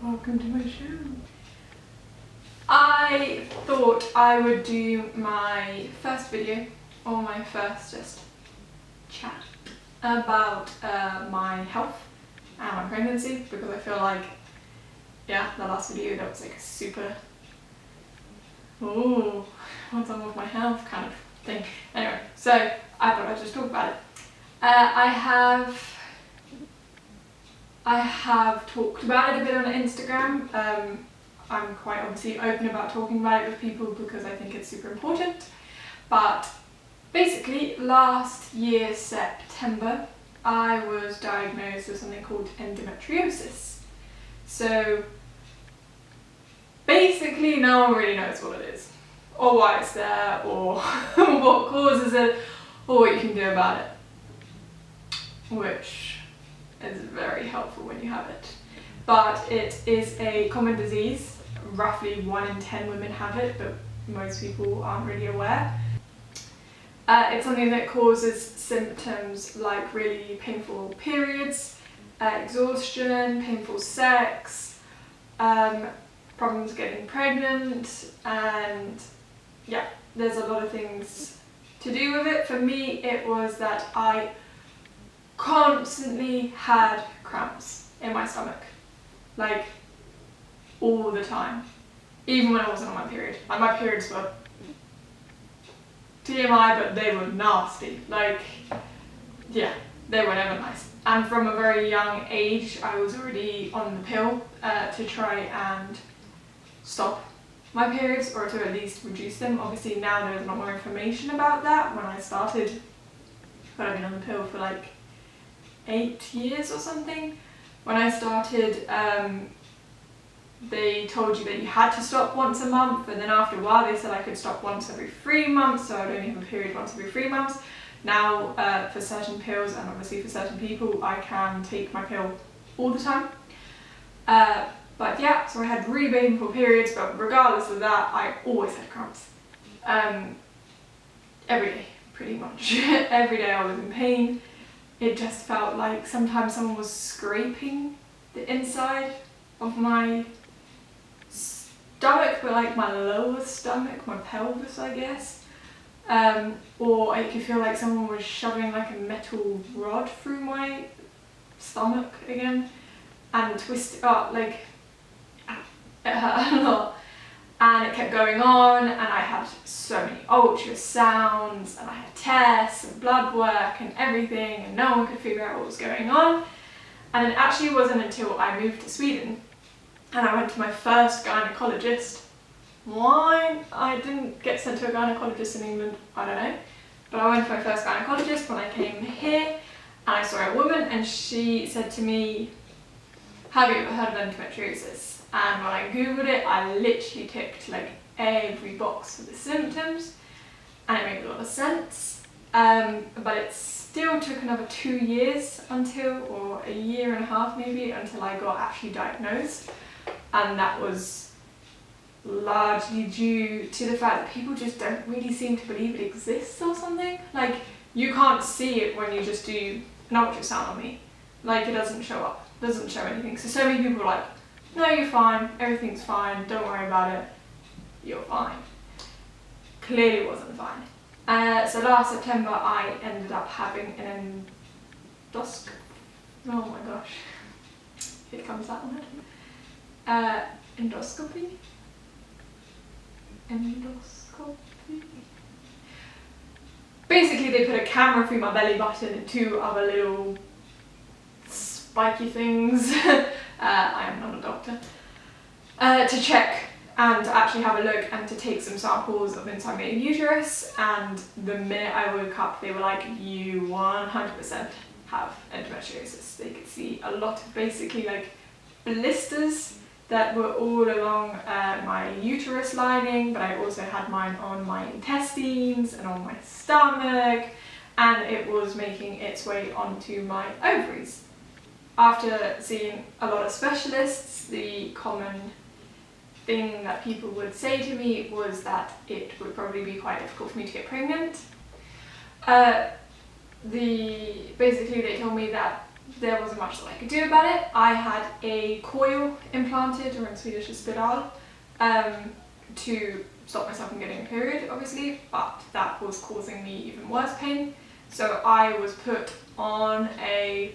Welcome to my show. I thought I would do my first video, or my first just chat about my health and my pregnancy, because I feel like, yeah, the last video that was like a super, oh, what's wrong with my health kind of thing. Anyway, so I thought I'd just talk about it. I have talked about it a bit on Instagram. I'm quite obviously open about talking about it with people because I think it's super important. But basically, last year, September, I was diagnosed with something called endometriosis. So basically, no one really knows what it is, or why it's there, or what causes it, or what you can do about it, which is very helpful when you have it. But it is a common disease. Roughly 1 in 10 women have it, but most people aren't really aware. It's something that causes symptoms like really painful periods, exhaustion, painful sex, problems getting pregnant, and yeah, there's a lot of things to do with it. For me, it was that I constantly had cramps in my stomach, like all the time, even when I wasn't on my period. Like, my periods were TMI, but they were nasty. Like, yeah, they were never nice. And from a very young age, I was already on the pill to try and stop my periods, or to at least reduce them. Obviously now there's a lot more information about that. When I started, but I've been on the pill for like 8 years or something. When I started, they told you that you had to stop once a month, and then after a while they said I could stop once every 3 months, so I'd only have a period once every 3 months. Now, for certain pills, and obviously for certain people, I can take my pill all the time. But yeah, so I had really painful periods, but regardless of that, I always had cramps. Every day, pretty much. Every day I was in pain. It just felt like sometimes someone was scraping the inside of my stomach, but like my lower stomach, my pelvis, I guess. Or I could feel like someone was shoving like a metal rod through my stomach again and twist it up, like it hurt a lot. And it kept going on, and I had so many ultrasounds, and I had tests and blood work and everything, and no one could figure out what was going on. And it actually wasn't until I moved to Sweden and I went to my first gynecologist. Why I didn't get sent to a gynecologist in England, I don't know. But I went to my first gynecologist when I came here, and I saw a woman, and she said to me, "Have you ever heard of endometriosis?" And when I googled it, I literally ticked like every box for the symptoms, and it made a lot of sense. But it still took another 2 years until, or a year and a half maybe, until I got actually diagnosed. And that was largely due to the fact that people just don't really seem to believe it exists or something. Like, you can't see it when you just do an ultrasound on me. Like, it doesn't show up, doesn't show anything. So many people are like, "No, you're fine, everything's fine, don't worry about it, you're fine." Clearly wasn't fine. So last September I ended up having an endoscopy. Oh my gosh, here comes that one. Endoscopy? Endoscopy? Basically they put a camera through my belly button and 2 other little spiky things. I am not a doctor. To check and to actually have a look and to take some samples of inside my uterus, and the minute I woke up they were like, "You 100% have endometriosis." They could see a lot of basically like blisters that were all along my uterus lining, but I also had mine on my intestines and on my stomach, and it was making its way onto my ovaries. After seeing a lot of specialists, the common thing that people would say to me was that it would probably be quite difficult for me to get pregnant. Basically they told me that there wasn't much that I could do about it. I had a coil implanted, or in Swedish a spiral, to stop myself from getting a period, obviously, but that was causing me even worse pain. So I was put on a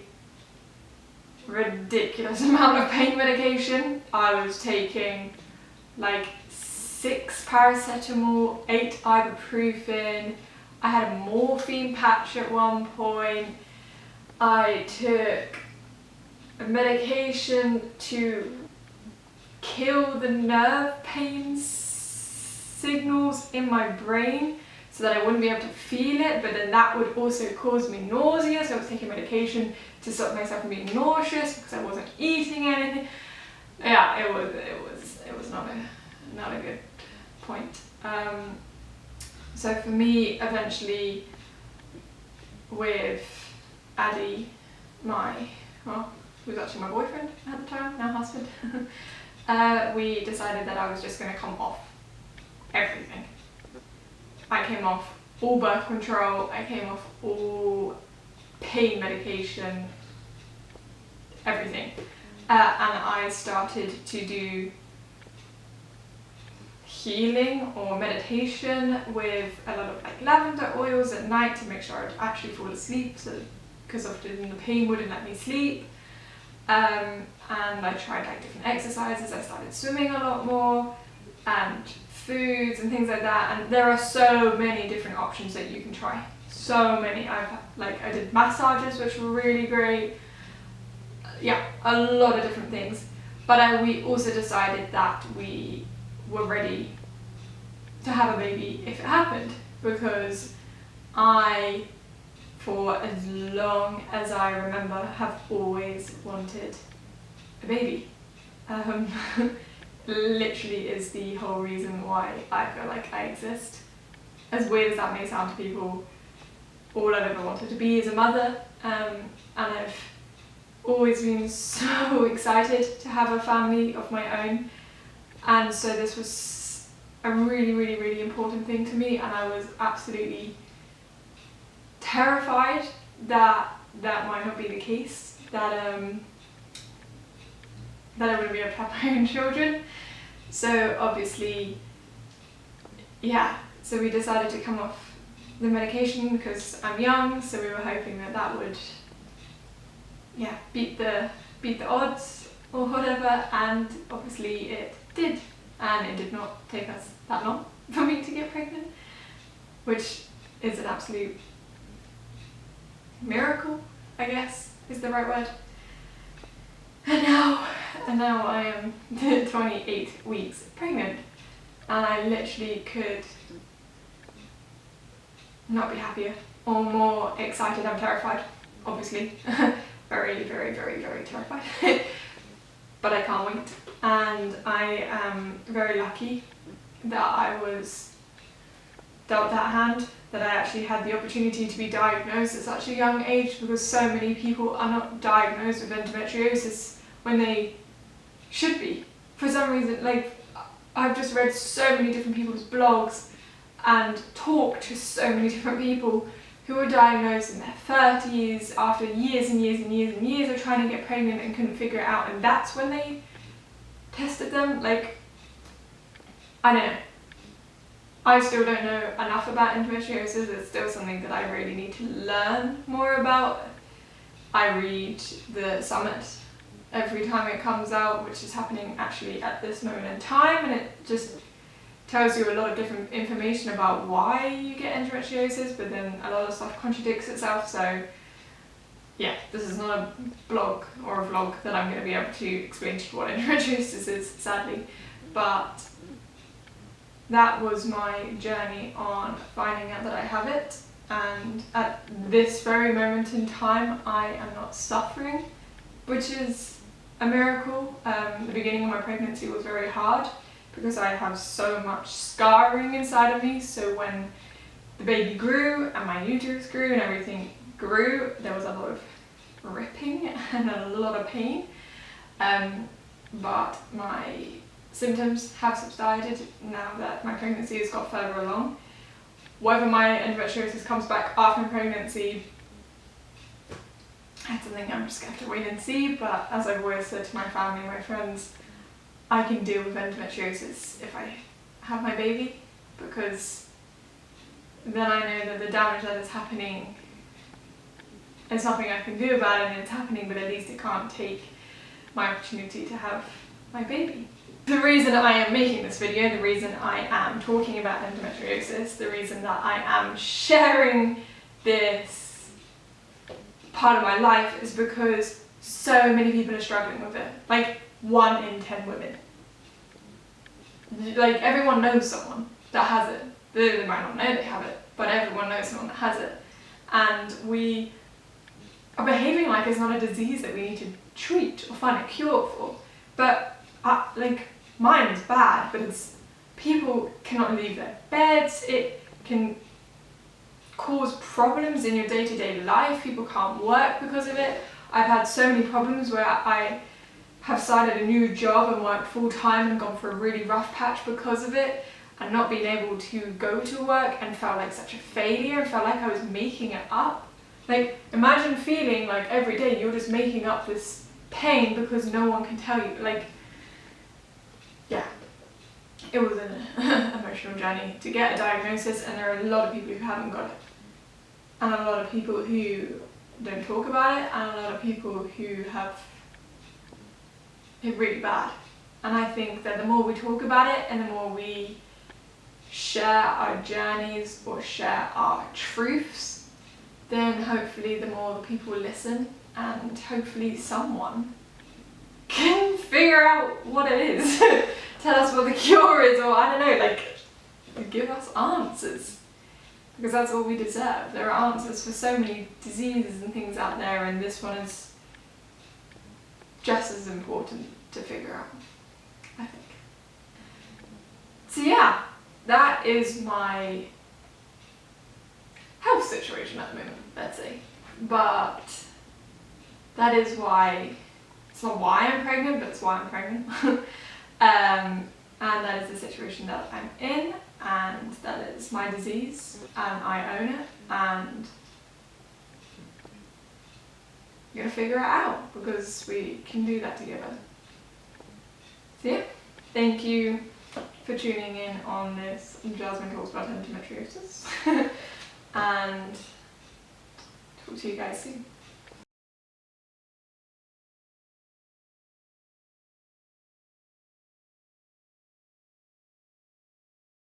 ridiculous amount of pain medication. I was taking like 6 paracetamol, 8 ibuprofen. I had a morphine patch at one point. I took a medication to kill the nerve pain signals in my brain so that I wouldn't be able to feel it, but then that would also cause me nausea, so I was taking medication to stop myself from being nauseous because I wasn't eating anything. Yeah, it was not a good point. So for me, eventually, with Addy, who was actually my boyfriend at the time, now husband, we decided that I was just going to come off everything. I came off all birth control, I came off all pain medication, everything. And I started to do healing or meditation with a lot of like lavender oils at night to make sure I'd actually fall asleep, so because often the pain wouldn't let me sleep. And I tried like different exercises. I started swimming a lot more, and foods and things like that. And there are so many different options that you can try. So many. I did massages, which were really great. Yeah, a lot of different things. But we also decided that we were ready to have a baby if it happened, because I, for as long as I remember, have always wanted a baby. Literally is the whole reason why I feel like I exist. As weird as that may sound to people, all I've ever wanted to be is a mother, and I've always been so excited to have a family of my own, and so this was a really, really, really important thing to me, and I was absolutely terrified that that might not be the case, that I wouldn't be able to have my own children. So obviously, yeah, so we decided to come off the medication because I'm young, so we were hoping that that would, yeah, beat the odds or whatever, and obviously it did, and it did not take us that long for me to get pregnant, which is an absolute miracle, I guess is the right word. And now I am 28 weeks pregnant, and I literally could not be happier or more excited. I'm terrified, obviously. Very, very, very, very terrified. But I can't wait. And I am very lucky that I was dealt that hand, that I actually had the opportunity to be diagnosed at such a young age, because so many people are not diagnosed with endometriosis when they should be. For some reason, like, I've just read so many different people's blogs and talked to so many different people who were diagnosed in their 30s after years and years and years and years of trying to get pregnant and couldn't figure it out, and that's when they tested them. Like, I don't know. I still don't know enough about endometriosis. It's still something that I really need to learn more about. I read the summit every time it comes out, which is happening actually at this moment in time, and it just tells you a lot of different information about why you get endometriosis, but then a lot of stuff contradicts itself. So yeah, this is not a blog or a vlog that I'm going to be able to explain to you what endometriosis is, sadly, but that was my journey on finding out that I have it, and at this very moment in time I am not suffering, which is a miracle. The beginning of my pregnancy was very hard because I have so much scarring inside of me, so when the baby grew and my uterus grew and everything grew, there was a lot of ripping and a lot of pain, but my symptoms have subsided now that my pregnancy has got further along. Whether my endometriosis comes back after pregnancy, That's something I'm just going to have to wait and see, but as I've always said to my family and my friends, I can deal with endometriosis if I have my baby, because then I know that the damage that is happening, there's nothing I can do about it and it's happening, but at least it can't take my opportunity to have my baby. The reason I am making this video, the reason I am talking about endometriosis, the reason that I am sharing this part of my life is because so many people are struggling with it. Like 1 in 10 women. Like everyone knows someone that has it. They might not know they have it, but everyone knows someone that has it. And we are behaving like it's not a disease that we need to treat or find a cure for. But like mine is bad, but it's people cannot leave their beds. It can cause problems in your day-to-day life. People can't work because of it. I've had so many problems where I have started a new job and worked full-time and gone for a really rough patch because of it, and not being able to go to work and felt like such a failure and felt like I was making it up. Like imagine feeling like every day you're just making up this pain because no one can tell you. Like, yeah, it was an emotional journey to get a diagnosis, and there are a lot of people who haven't got it. And a lot of people who don't talk about it, and a lot of people who have it really bad. And I think that the more we talk about it and the more we share our journeys or share our truths, then hopefully the more the people listen, and hopefully someone can figure out what it is. Tell us what the cure is, or I don't know, like give us answers. Because that's all we deserve. There are answers for so many diseases and things out there, and this one is just as important to figure out, I think. So yeah, that is my health situation at the moment, let's say. But that is why, it's not why I'm pregnant, but it's why I'm pregnant. And that is the situation that I'm in, and that is my disease, and I own it, and we're gonna figure it out because we can do that together. So yeah, thank you for tuning in on this Jasmine Talks About Endometriosis, and talk to you guys soon.